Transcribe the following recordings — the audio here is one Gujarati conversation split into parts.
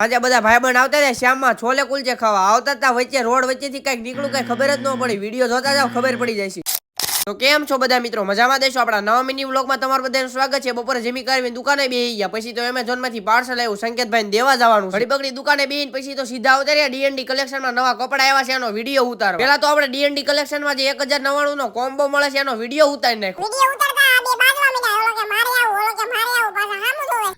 આજે બધા ભાઈબંધ આવતા હતા શ્યામમાં છોલે કુલચે ખાવા આવતા હતા વચ્ચે રોડ વચ્ચેથી કઈક નીકળું કઈ ખબર જ ન પડી વિડીયો જોતા જાવ ખબર પડી જાય છે. તો કેમ છો બધા મિત્રો મજામાં દેશો આપણા નવા મિની વ્લોગમાં તમારું બધાનું સ્વાગત છે. બપોરે જમી કરીને દુકાને બેહી ગયા પછી તો એમેઝોન માંથી પાર્સલ આવ્યું સંકેતભાઈ દેવા જવાનું ઘડી બગડી દુકાને બેહીને પછી તો સીધા ઉતર્યા ડીએનડી કલેક્શનમાં નવા કપડા આવ્યા છે એનો વિડીયો ઉતારો. પેલા તો આપણે ડીએનડી કલેક્શનમાં જે 1099 નો કોમ્બો મળે છે એનો વિડીયો ઉતારી નાખ્યો. વિડીયો ઉતારતા આ બે બાજવા મીડા ઓલો કે મારે આવું પાછા સામું જોવે.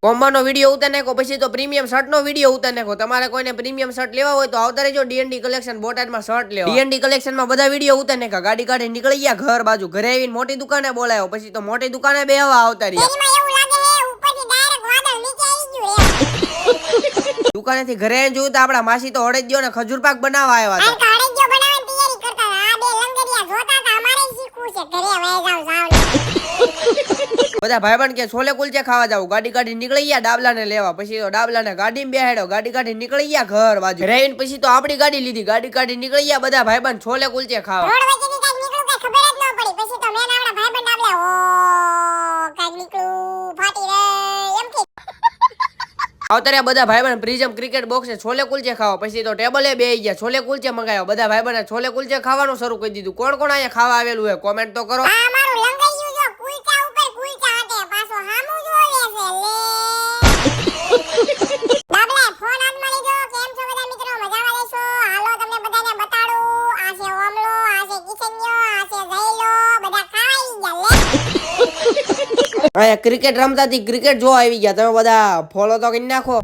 કોમ્બાનો વિડીયો ઉતારી નાખો પછી તો પ્રીમિયમ શર્ટ નો વિડીયો ઉતારી નાખો. તમારે કોઈને પ્રીમિયમ શર્ટ લેવા હોય તો આવતા રહેજો ડીએનડી કલેક્શન બોટાદમાં શર્ટ લેવા. ડીએનડી કલેક્શન માં બધા વિડીયો ઉતારી નાખા. ગાડી કાઢી નીકળી ગયા ઘર બાજુ. ઘરે આવીને મોટી દુકાને બોલાયો પછી તો મોટી દુકાને બેહવા આવતા રહ્યા. દુકાનેથી ઘરે જોયું તો આપડા માસી તો હળેજ્યો ને ખજૂર પાક બનાવવા આવ્યા હતા. બધા ભાઈબંધ કે છોલે કુલચે ખાવા જાવ. ગાડી કાઢી નીકળી ગયા ડાબલા ને લેવા. પછી તો ડાબલા ને ગાડી બેહાડ્યો. ગાડી કાઢી નીકળી ગયા ઘર બાજુ. રેન પછી તો આપડી ગાડી લીધી. ગાડી કાઢી નીકળી ગયા બધા ભાઈબંધ છોલે કુલચે ખાવા. આવતા બધા ભાઈબંધ પ્રિઝમ ક્રિકેટ બોક્સ છોલે કુલચે ખાવા. પછી તો ટેબલે બેહી ગયા. છોલે કુલચે મંગાવ્યો. બધા ભાઈબંધ છોલે કુલચે ખાવાનું શરૂ કરી દીધું. કોણ કોણ અહીંયા ખાવા આવેલું હે કોમેન્ટ તો કરો. ક્રિકેટ રમતા ક્રિકેટ જોવા આવી ગયા. તમે બધા ફોલો તો કરી નાખો.